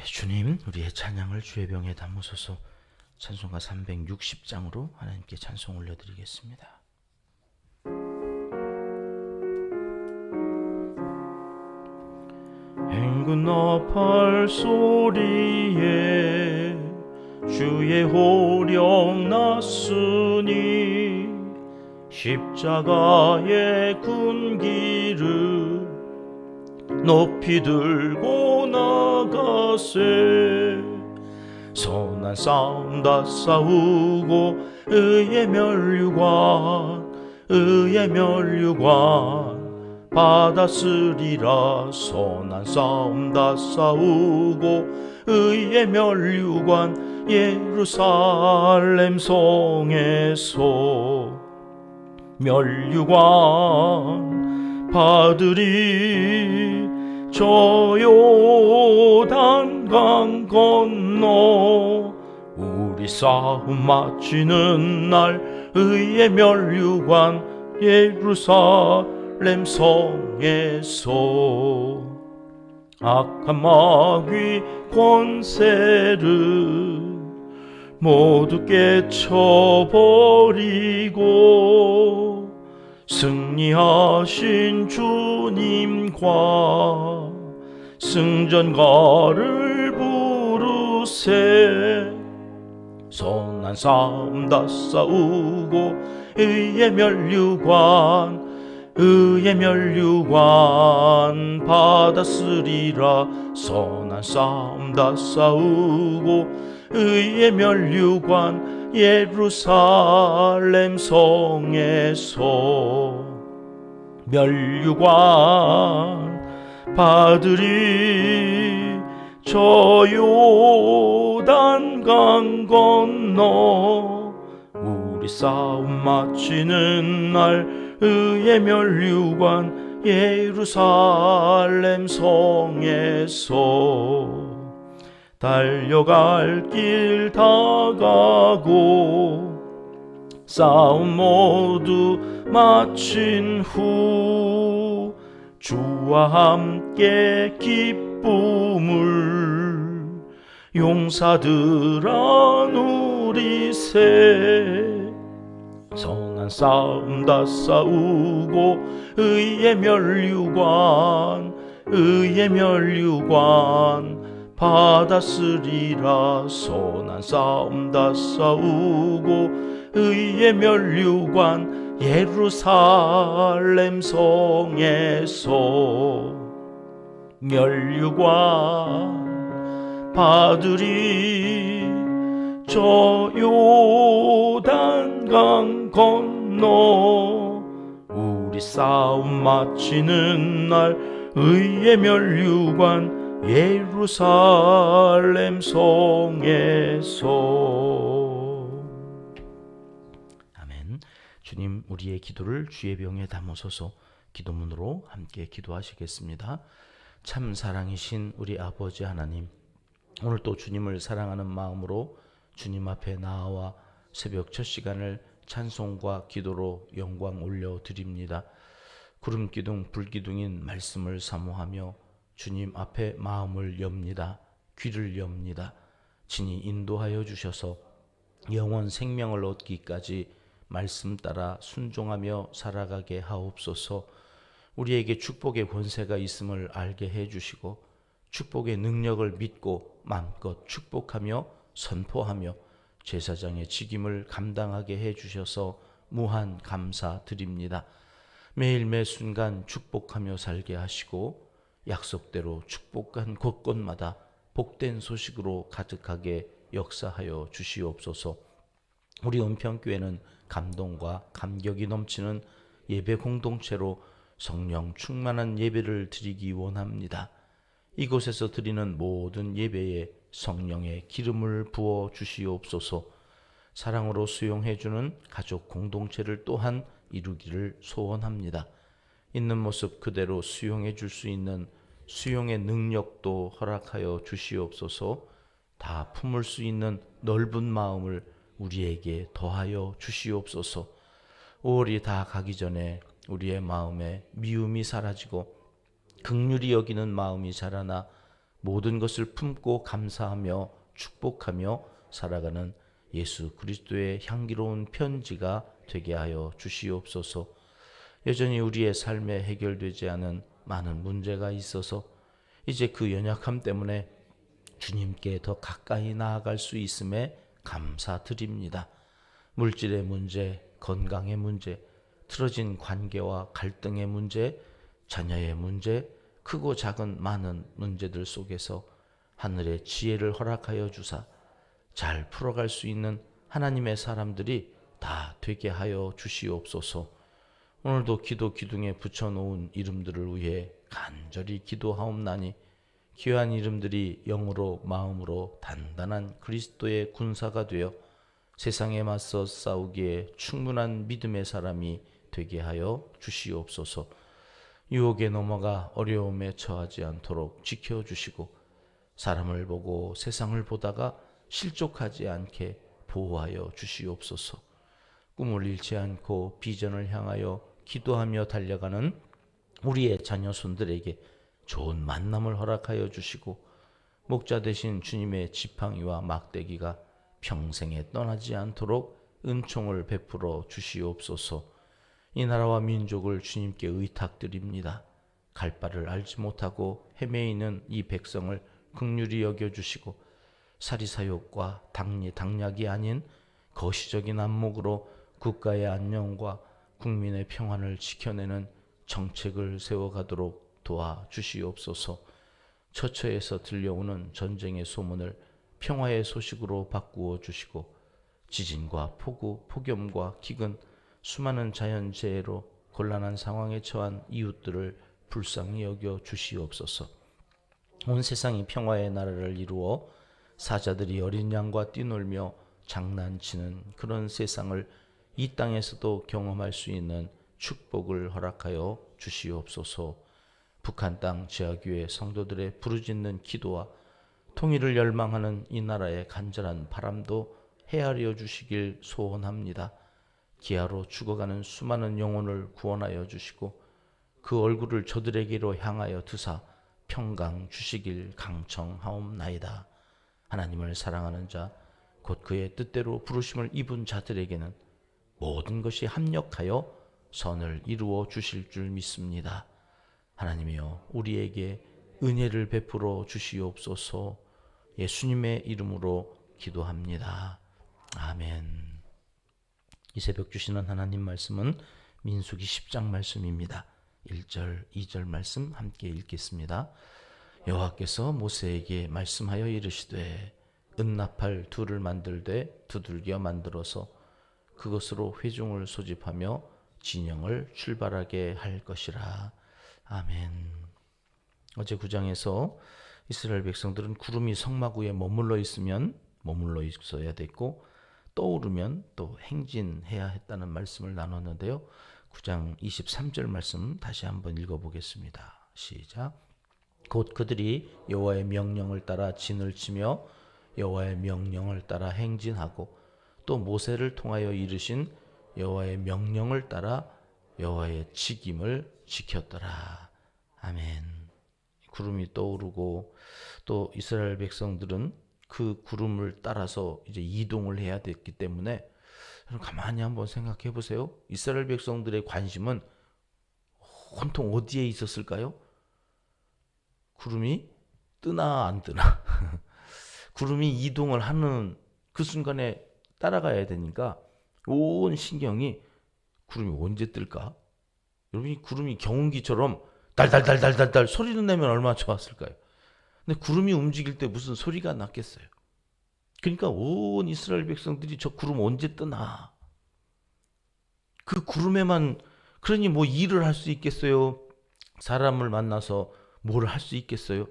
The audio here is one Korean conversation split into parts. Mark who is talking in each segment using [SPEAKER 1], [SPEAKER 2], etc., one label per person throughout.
[SPEAKER 1] 주님, 우리의 찬양을 주의 병에 담으소서. 찬송가 360장으로 하나님께 찬송 올려드리겠습니다. 행군 나팔 소리에 주의 호령 났으니 십자가의 군기를 높이 들고 나가세. 선한 싸움 다 싸우고 의의 멸류관 받았으리라. 선한 싸움 다 싸우고 의의 멸류관 예루살렘 성에서 멸류관 받으리. 저 요단강 건너 우리 싸움 마치는 날 의의 멸류관 예루살렘 성에서 악한 마귀 권세를 모두 깨쳐버리고 승리하신 주님과 승전가를 부르세. 선한 싸움 다 싸우고 의의 멸류관 받았으리라. 선한 싸움 다 싸우고 의의 멸류관 예루살렘 성에서 멸류관 받으리. 저 요단강 건너 우리 싸움 마치는 날 의의 멸류관 예루살렘 성에서 달려갈 길 다 가고 싸움 모두 마친 후 주와 함께 기쁨을 용사들아 누리세. 선한 싸움 다 싸우고 의의 멸류관 받았으리라. 선한 싸움 다 싸우고 의의 멸류관 예루살렘 성에서 멸류관 받으리. 저 요단강 건너 우리 싸움 마치는 날 의의 멸류관 예루살렘 성에서. 아멘. 주님, 우리의 기도를 주의 병에 담으소서. 기도문으로 함께 기도하시겠습니다. 참 사랑이신 우리 아버지 하나님, 오늘 또 주님을 사랑하는 마음으로 주님 앞에 나와 새벽 첫 시간을 찬송과 기도로 영광 올려드립니다. 구름기둥 불기둥인 말씀을 사모하며 주님 앞에 마음을 엽니다. 귀를 엽니다. 친히 인도하여 주셔서 영원 생명을 얻기까지 말씀 따라 순종하며 살아가게 하옵소서. 우리에게 축복의 권세가 있음을 알게 해주시고 축복의 능력을 믿고 마음껏 축복하며 선포하며 제사장의 직임을 감당하게 해주셔서 무한 감사드립니다. 매일 매 순간 축복하며 살게 하시고 약속대로 축복한 곳곳마다 복된 소식으로 가득하게 역사하여 주시옵소서. 우리 은평교회는 감동과 감격이 넘치는 예배 공동체로 성령 충만한 예배를 드리기 원합니다. 이곳에서 드리는 모든 예배에 성령의 기름을 부어 주시옵소서. 사랑으로 수용해주는 가족 공동체를 또한 이루기를 소원합니다. 있는 모습 그대로 수용해 줄 수 있는 수용의 능력도 허락하여 주시옵소서. 다 품을 수 있는 넓은 마음을 우리에게 더하여 주시옵소서. 5월이 다 가기 전에 우리의 마음에 미움이 사라지고 긍휼히 여기는 마음이 자라나 모든 것을 품고 감사하며 축복하며 살아가는 예수 그리스도의 향기로운 편지가 되게 하여 주시옵소서. 여전히 우리의 삶에 해결되지 않은 많은 문제가 있어서 이제 그 연약함 때문에 주님께 더 가까이 나아갈 수 있음에 감사드립니다. 물질의 문제, 건강의 문제, 틀어진 관계와 갈등의 문제, 자녀의 문제, 크고 작은 많은 문제들 속에서 하늘의 지혜를 허락하여 주사 잘 풀어갈 수 있는 하나님의 사람들이 다 되게 하여 주시옵소서. 오늘도 기도 기둥에 붙여놓은 이름들을 위해 간절히 기도하옵나니 귀한 이름들이 영으로 마음으로 단단한 그리스도의 군사가 되어 세상에 맞서 싸우기에 충분한 믿음의 사람이 되게 하여 주시옵소서. 유혹에 넘어가 어려움에 처하지 않도록 지켜주시고 사람을 보고 세상을 보다가 실족하지 않게 보호하여 주시옵소서. 꿈을 잃지 않고 비전을 향하여 기도하며 달려가는 우리의 자녀손들에게 좋은 만남을 허락하여 주시고 목자 되신 주님의 지팡이와 막대기가 평생에 떠나지 않도록 은총을 베풀어 주시옵소서. 이 나라와 민족을 주님께 의탁드립니다. 갈 바를 알지 못하고 헤매이는 이 백성을 긍휼히 여겨주시고 사리사욕과 당략이 아닌 거시적인 안목으로 국가의 안녕과 국민의 평안을 지켜내는 정책을 세워가도록 도와주시옵소서. 처처에서 들려오는 전쟁의 소문을 평화의 소식으로 바꾸어 주시고 지진과 폭우, 폭염과 기근, 수많은 자연재해로 곤란한 상황에 처한 이웃들을 불쌍히 여겨 주시옵소서. 온 세상이 평화의 나라를 이루어 사자들이 어린 양과 뛰놀며 장난치는 그런 세상을 이 땅에서도 경험할 수 있는 축복을 허락하여 주시옵소서. 북한 땅 지하교회 성도들의 부르짖는 기도와 통일을 열망하는 이 나라의 간절한 바람도 헤아려 주시길 소원합니다. 기아로 죽어가는 수많은 영혼을 구원하여 주시고 그 얼굴을 저들에게로 향하여 드사 평강 주시길 강청하옵나이다. 하나님을 사랑하는 자, 곧 그의 뜻대로 부르심을 입은 자들에게는 모든 것이 합력하여 선을 이루어 주실 줄 믿습니다. 하나님이여, 우리에게 은혜를 베풀어 주시옵소서. 예수님의 이름으로 기도합니다. 아멘. 이 새벽 주시는 하나님 말씀은 민수기 10장 말씀입니다. 1절, 2절 말씀 함께 읽겠습니다. 여호와께서 모세에게 말씀하여 이르시되 은나팔 둘을 만들되 두들겨 만들어서 그것으로 회중을 소집하며 진영을 출발하게 할 것이라. 아멘. 어제 9장에서 이스라엘 백성들은 구름이 성막 위에 머물러 있어야 됐고 떠오르면 또 행진해야 했다는 말씀을 나눴는데요. 9장 23절 말씀 다시 한번 읽어보겠습니다. 시작. 곧 그들이 여호와의 명령을 따라 진을 치며 여호와의 명령을 따라 행진하고 또 모세를 통하여 이르신 여호와의 명령을 따라 여호와의 직임을 지켰더라. 아멘. 구름이 떠오르고 또 이스라엘 백성들은 그 구름을 따라서 이제 이동을 해야 됐기 때문에 가만히 한번 생각해 보세요. 이스라엘 백성들의 관심은 온통 어디에 있었을까요? 구름이 뜨나 안 뜨나. 구름이 이동을 하는 그 순간에 따라가야 되니까 온 신경이 구름이 언제 뜰까? 여러분이 구름이 경운기처럼 달달달달달달 소리를 내면 얼마나 좋았을까요? 근데 구름이 움직일 때 무슨 소리가 났겠어요? 그러니까 온 이스라엘 백성들이 저 구름 언제 뜨나? 그 구름에만, 그러니 뭐 일을 할 수 있겠어요? 사람을 만나서 뭘 할 수 있겠어요?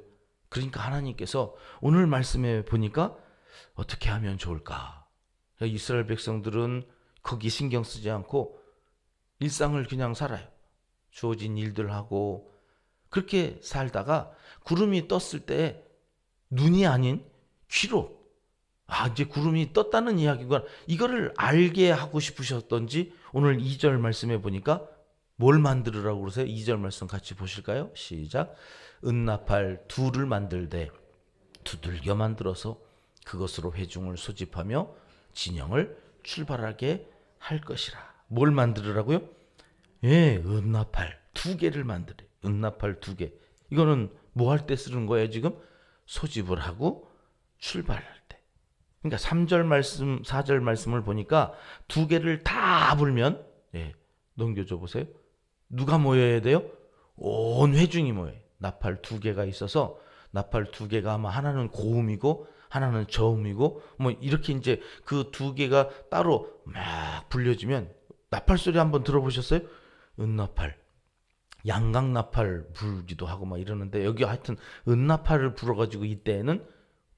[SPEAKER 1] 그러니까 하나님께서 오늘 말씀에 보니까 어떻게 하면 좋을까? 이스라엘 백성들은 거기 신경 쓰지 않고 일상을 그냥 살아요. 주어진 일들 하고 그렇게 살다가 구름이 떴을 때 눈이 아닌 귀로, 이제 구름이 떴다는 이야기가, 이거를 알게 하고 싶으셨던지 오늘 2절 말씀해 보니까 뭘 만들으라고 그러세요? 2절 말씀 같이 보실까요? 시작. 은나팔 둘을 만들되 두들겨 만들어서 그것으로 회중을 소집하며 진영을 출발하게 할 것이라. 뭘 만들으라고요? 예, 은나팔 2개를 만들어요. 은나팔 2개. 이거는 뭐 할 때 쓰는 거예요 지금? 소집을 하고 출발할 때. 그러니까 3절 말씀, 4절 말씀을 보니까 2개를 다 불면, 예, 넘겨줘 보세요. 누가 모여야 돼요? 온 회중이 모여요. 나팔 2개가 있어서 나팔 2개가 아마 하나는 고음이고 하나는 저음이고 뭐 이렇게 이제 그 2개가 따로 막 불려지면 나팔 소리 한번 들어보셨어요? 은나팔, 양강나팔 불기도 하고 막 이러는데 여기 하여튼 은나팔을 불어가지고 이때에는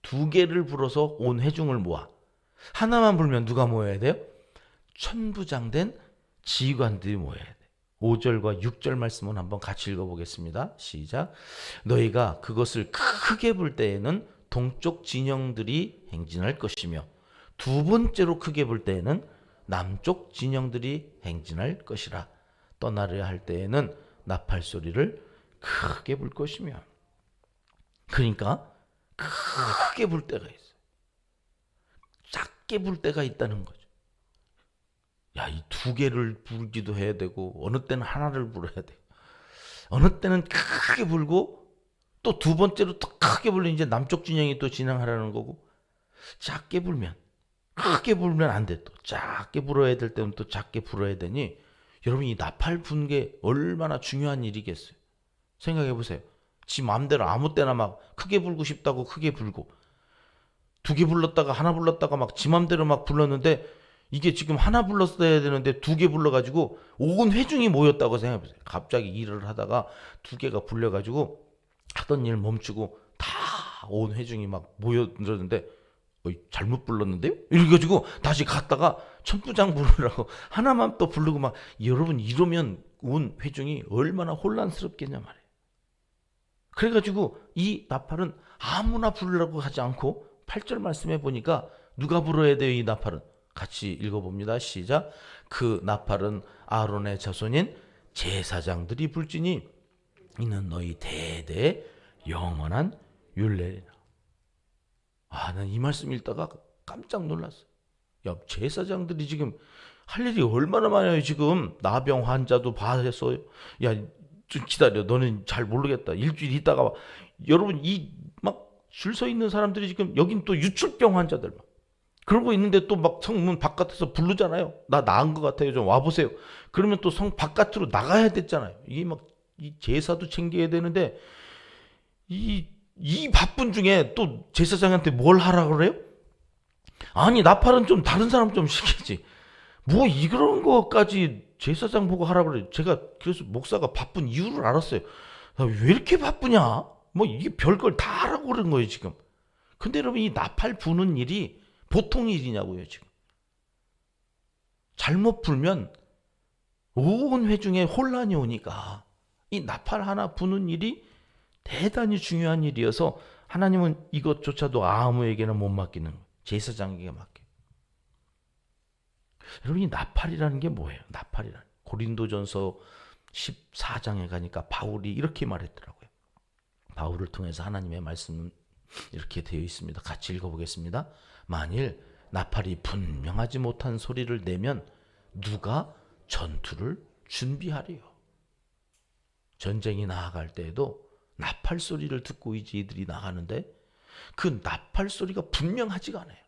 [SPEAKER 1] 2개를 불어서 온 회중을 모아. 하나만 불면 누가 모여야 돼요? 천부장된 지휘관들이 모여야 돼. 5절과 6절 말씀은 한번 같이 읽어보겠습니다. 시작. 너희가 그것을 크게 불 때에는 동쪽 진영들이 행진할 것이며 2번째로 크게 불 때에는 남쪽 진영들이 행진할 것이라. 떠나려 할 때에는 나팔 소리를 크게 불 것이며. 그러니까 크게 불 때가 있어요. 작게 불 때가 있다는 거죠. 야, 이 2개를 불기도 해야 되고 어느 때는 하나를 불어야 돼. 어느 때는 크게 불고 또 2번째로 또 크게 불면 이제 남쪽 진영이 또 진행하라는 거고, 작게 불면 크게 불면 안 돼. 또 작게 불어야 될 때는 또 작게 불어야 되니 여러분 이 나팔 부는 게 얼마나 중요한 일이겠어요. 생각해 보세요. 지 마음대로 아무 때나 막 크게 불고 싶다고 크게 불고 2개 불렀다가 하나 불렀다가 막 지 마음대로 막 불렀는데 이게 지금 하나 불렀어야 되는데 2개 불러가지고 온 회중이 모였다고 생각해보세요. 갑자기 일을 하다가 2개가 불려가지고 하던 일 멈추고 다 온 회중이 막 모여들었는데 잘못 불렀는데요? 이래가지고 다시 갔다가 천부장 부르라고 하나만 또 부르고 막. 여러분 이러면 온 회중이 얼마나 혼란스럽겠냐 말이에요. 그래가지고 이 나팔은 아무나 부르라고 하지 않고 8절 말씀해 보니까 누가 불어야 돼요? 이 나팔은 같이 읽어봅니다. 시작. 그 나팔은 아론의 자손인 제사장들이 불지니 이는 너희 대대의 영원한 율례리라. 난 이 말씀 읽다가 깜짝 놀랐어요. 야, 제사장들이 지금 할 일이 얼마나 많아요. 지금 나병 환자도 봐서, 야, 좀 기다려. 너는 잘 모르겠다. 일주일 있다가 여러분 이 막 줄 서 있는 사람들이 지금 여긴 또 유출병 환자들 막 그러고 있는데 또 막 성문 바깥에서 부르잖아요. 나 나은 것 같아요. 좀 와보세요. 그러면 또 성 바깥으로 나가야 됐잖아요. 이게 막 이 제사도 챙겨야 되는데 이 바쁜 중에 또 제사장한테 뭘 하라고 그래요? 아니 나팔은 좀 다른 사람 좀 시키지. 뭐 이런 거까지 제사장 보고 하라고 그래요. 제가 그래서 목사가 바쁜 이유를 알았어요. 왜 이렇게 바쁘냐? 뭐 이게 별걸 다 하라고 그러는 거예요 지금. 근데 여러분 이 나팔 부는 일이 보통 일이냐고요 지금. 잘못 불면 온 회중에 혼란이 오니까 이 나팔 하나 부는 일이 대단히 중요한 일이어서 하나님은 이것조차도 아무에게나 못 맡기는 거예요. 제사장에게 맡겨요. 여러분 이 나팔이라는 게 뭐예요? 나팔이라는 고린도전서 14장에 가니까 바울이 이렇게 말했더라고요. 바울을 통해서 하나님의 말씀은 이렇게 되어 있습니다. 같이 읽어보겠습니다. 만일 나팔이 분명하지 못한 소리를 내면 누가 전투를 준비하리요. 전쟁이 나아갈 때에도 나팔 소리를 듣고 이제 이들이 나가는데 그 나팔 소리가 분명하지가 않아요.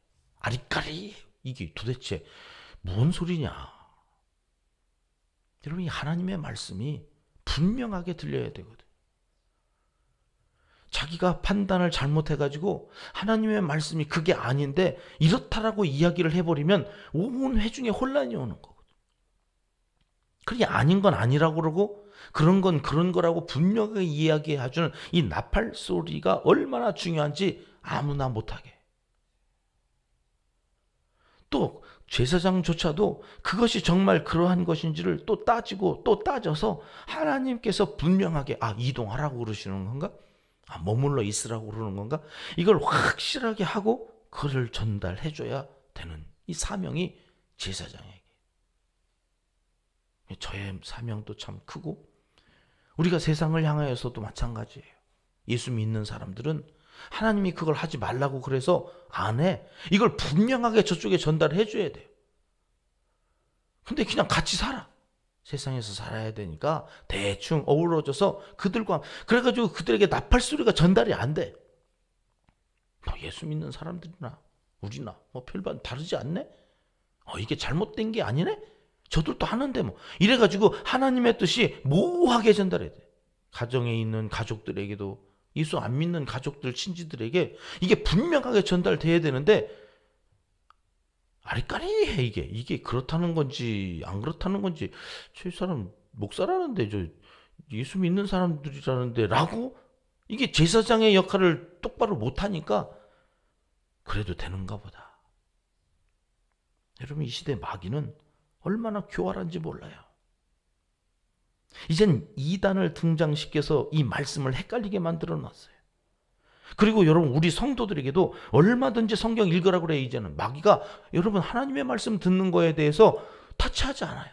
[SPEAKER 1] 아리까리 이게 도대체 뭔 소리냐. 여러분 이 하나님의 말씀이 분명하게 들려야 되거든. 자기가 판단을 잘못해가지고 하나님의 말씀이 그게 아닌데 이렇다라고 이야기를 해버리면 온 회중에 혼란이 오는 거거든. 그게 아닌 건 아니라고 그러고 그런 건 그런 거라고 분명하게 이야기해주는 이 나팔 소리가 얼마나 중요한지 아무나 못하게. 또 제사장조차도 그것이 정말 그러한 것인지를 또 따지고 또 따져서 하나님께서 분명하게 이동하라고 그러시는 건가? 머물러 있으라고 그러는 건가? 이걸 확실하게 하고 그를 전달해줘야 되는 이 사명이 제사장에게. 저의 사명도 참 크고 우리가 세상을 향하여서도 마찬가지예요. 예수 믿는 사람들은 하나님이 그걸 하지 말라고 그래서 안 해. 이걸 분명하게 저쪽에 전달해 줘야 돼요. 근데 그냥 같이 살아. 세상에서 살아야 되니까 대충 어우러져서 그들과, 그래가지고 그들에게 나팔 소리가 전달이 안 돼. 뭐 예수 믿는 사람들이나 우리나 뭐 별반 다르지 않네? 이게 잘못된 게 아니네? 저들도 하는데 뭐. 이래가지고 하나님의 뜻이 모호하게 전달해야 돼. 가정에 있는 가족들에게도, 예수 안 믿는 가족들, 친지들에게 이게 분명하게 전달돼야 되는데 아리까리해. 이게 그렇다는 건지 안 그렇다는 건지, 저 사람 목사라는데 저 예수 믿는 사람들이라는데 라고, 이게 제사장의 역할을 똑바로 못하니까 그래도 되는가 보다. 여러분, 이 시대 마귀는 얼마나 교활한지 몰라요. 이젠 이단을 등장시켜서 이 말씀을 헷갈리게 만들어 놨어요. 그리고 여러분, 우리 성도들에게도 얼마든지 성경 읽으라고 그래요. 이제는 마귀가 여러분 하나님의 말씀 듣는 거에 대해서 타치하지 않아요.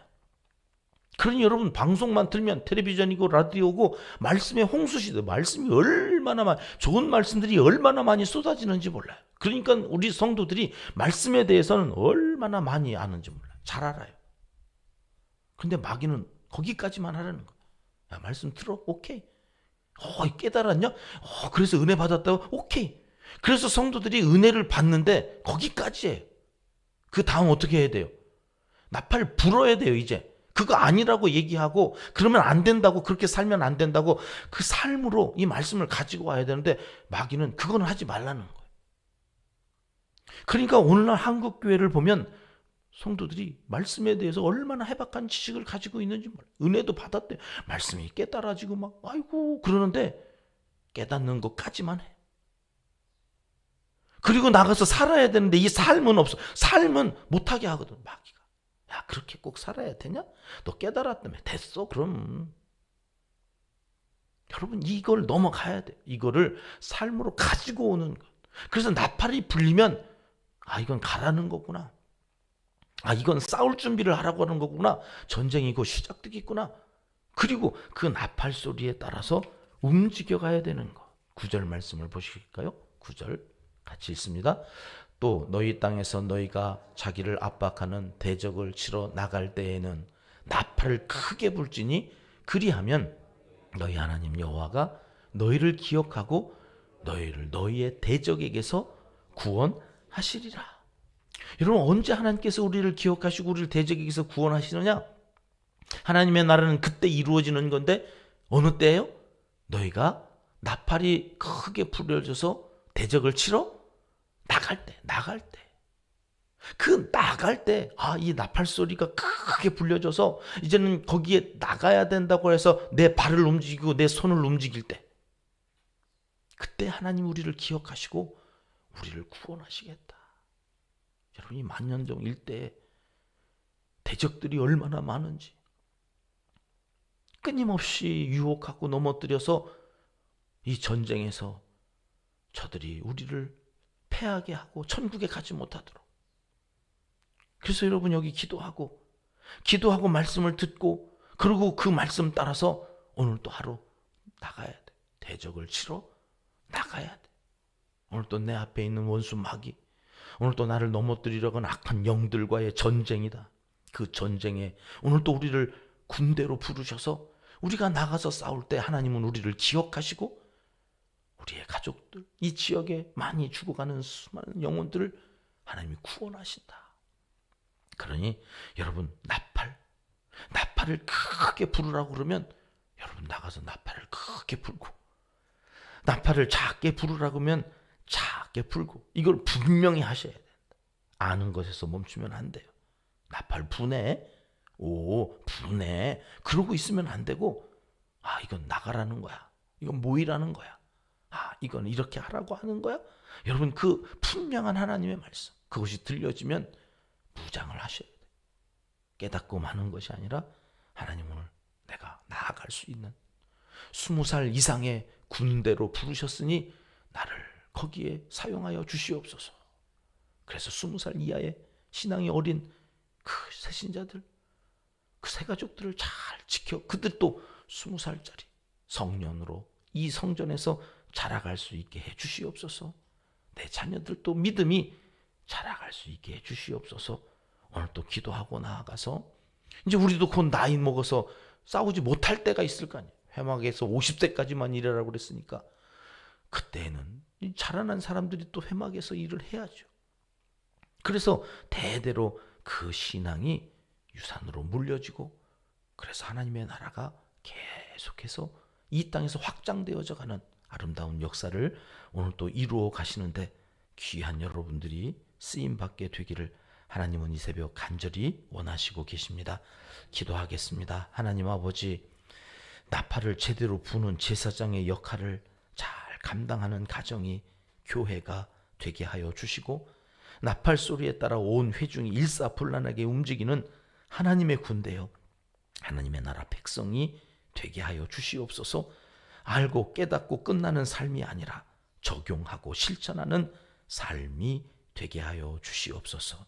[SPEAKER 1] 그러니 여러분, 방송만 틀면 텔레비전이고 라디오고 말씀의 홍수시대, 말씀이 얼마나 많이, 좋은 말씀들이 얼마나 많이 쏟아지는지 몰라요. 그러니까 우리 성도들이 말씀에 대해서는 얼마나 많이 아는지 몰라요. 잘 알아요. 근데 마귀는 거기까지만 하라는 거예요. 야, 말씀 들어? 오케이. 깨달았냐? 그래서 은혜 받았다고? 오케이. 그래서 성도들이 은혜를 받는데 거기까지 해요. 그 다음 어떻게 해야 돼요? 나팔 불어야 돼요. 이제 그거 아니라고 얘기하고, 그러면 안 된다고, 그렇게 살면 안 된다고, 그 삶으로 이 말씀을 가지고 와야 되는데 마귀는 그건 하지 말라는 거예요. 그러니까 오늘날 한국교회를 보면 성도들이 말씀에 대해서 얼마나 해박한 지식을 가지고 있는지 몰라요. 은혜도 받았대. 말씀이 깨달아지고 막 아이고 그러는데 깨닫는 것까지만 해. 그리고 나가서 살아야 되는데 이 삶은 없어. 삶은 못하게 하거든, 마귀가. 야, 그렇게 꼭 살아야 되냐? 너 깨달았다며. 됐어, 그럼. 여러분, 이걸 넘어가야 돼. 이거를 삶으로 가지고 오는 것. 그래서 나팔이 불리면 이건 가라는 거구나. 이건 싸울 준비를 하라고 하는 거구나. 전쟁이고 시작되겠구나. 그리고 그 나팔 소리에 따라서 움직여가야 되는 거. 9절 말씀을 보실까요? 9절 같이 읽습니다. 또 너희 땅에서 너희가 자기를 압박하는 대적을 치러 나갈 때에는 나팔을 크게 불지니 그리하면 너희 하나님 여호와가 너희를 기억하고 너희를 너희의 대적에게서 구원하시리라. 여러분, 언제 하나님께서 우리를 기억하시고 우리를 대적에게서 구원하시느냐? 하나님의 나라는 그때 이루어지는 건데 어느 때예요? 너희가 나팔이 크게 불려져서 대적을 치러 나갈 때. 그 나갈 때, 이 나팔 소리가 크게 불려져서 이제는 거기에 나가야 된다고 해서 내 발을 움직이고 내 손을 움직일 때, 그때 하나님 우리를 기억하시고 우리를 구원하시겠다. 여러분, 이 만년종 일대에 대적들이 얼마나 많은지, 끊임없이 유혹하고 넘어뜨려서 이 전쟁에서 저들이 우리를 패하게 하고 천국에 가지 못하도록. 그래서 여러분, 여기 기도하고 말씀을 듣고, 그리고 그 말씀 따라서 오늘 또 하루 나가야 돼. 대적을 치러 나가야 돼. 오늘 또 내 앞에 있는 원수 마귀, 오늘 또 나를 넘어뜨리려고 하는 악한 영들과의 전쟁이다. 그 전쟁에 오늘 또 우리를 군대로 부르셔서 우리가 나가서 싸울 때 하나님은 우리를 기억하시고 우리의 가족들, 이 지역에 많이 죽어가는 수많은 영혼들을 하나님이 구원하신다. 그러니 여러분, 나팔을 크게 부르라고 그러면 여러분 나가서 나팔을 크게 불고, 나팔을 작게 부르라고 하면 작게 불고, 이걸 분명히 하셔야 된다. 아는 것에서 멈추면 안 돼요. 나팔 부네, 부네, 그러고 있으면 안 되고, 이건 나가라는 거야, 이건 모이라는 거야, 이건 이렇게 하라고 하는 거야. 여러분, 그 분명한 하나님의 말씀, 그것이 들려지면 무장을 하셔야 돼. 깨닫고 마는 것이 아니라 하나님, 오늘 내가 나아갈 수 있는 20살 이상의 군대로 부르셨으니 나를 거기에 사용하여 주시옵소서. 그래서 20살 이하의 신앙이 어린 그 새신자들, 그 새가족들을 잘 지켜, 그들도 20살짜리 성년으로 이 성전에서 자라갈 수 있게 해 주시옵소서. 내 자녀들도 믿음이 자라갈 수 있게 해 주시옵소서. 오늘 또 기도하고 나아가서 이제 우리도 곧 나이 먹어서 싸우지 못할 때가 있을 거 아니에요. 회막에서 50대까지만 일하라고 그랬으니까 그때는 자라난 사람들이 또 회막에서 일을 해야죠. 그래서 대대로 그 신앙이 유산으로 물려지고 그래서 하나님의 나라가 계속해서 이 땅에서 확장되어져 가는 아름다운 역사를 오늘 또 이루어 가시는데 귀한 여러분들이 쓰임받게 되기를 하나님은 이 새벽 간절히 원하시고 계십니다. 기도하겠습니다. 하나님 아버지, 나팔을 제대로 부는 제사장의 역할을 잘 감당하는 가정이 교회가 되게 하여 주시고 나팔 소리에 따라 온 회중이 일사불란하게 움직이는 하나님의 군대요, 하나님의 나라 백성이 되게 하여 주시옵소서. 알고 깨닫고 끝나는 삶이 아니라 적용하고 실천하는 삶이 되게 하여 주시옵소서.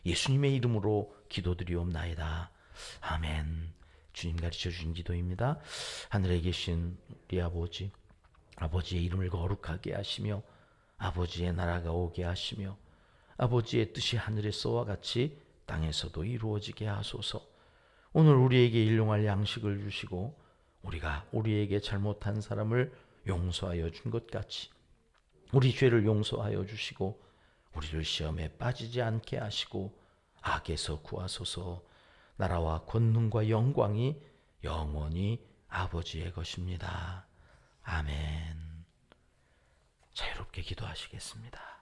[SPEAKER 1] 예수님의 이름으로 기도드리옵나이다. 아멘. 주님 가르쳐 주신 기도입니다. 하늘에 계신 우리 아버지, 아버지의 이름을 거룩하게 하시며 아버지의 나라가 오게 하시며 아버지의 뜻이 하늘에서와 같이 땅에서도 이루어지게 하소서. 오늘 우리에게 일용할 양식을 주시고 우리가 우리에게 잘못한 사람을 용서하여 준 것 같이 우리 죄를 용서하여 주시고 우리를 시험에 빠지지 않게 하시고 악에서 구하소서. 나라와 권능과 영광이 영원히 아버지의 것입니다. 아멘. 자유롭게 기도하시겠습니다.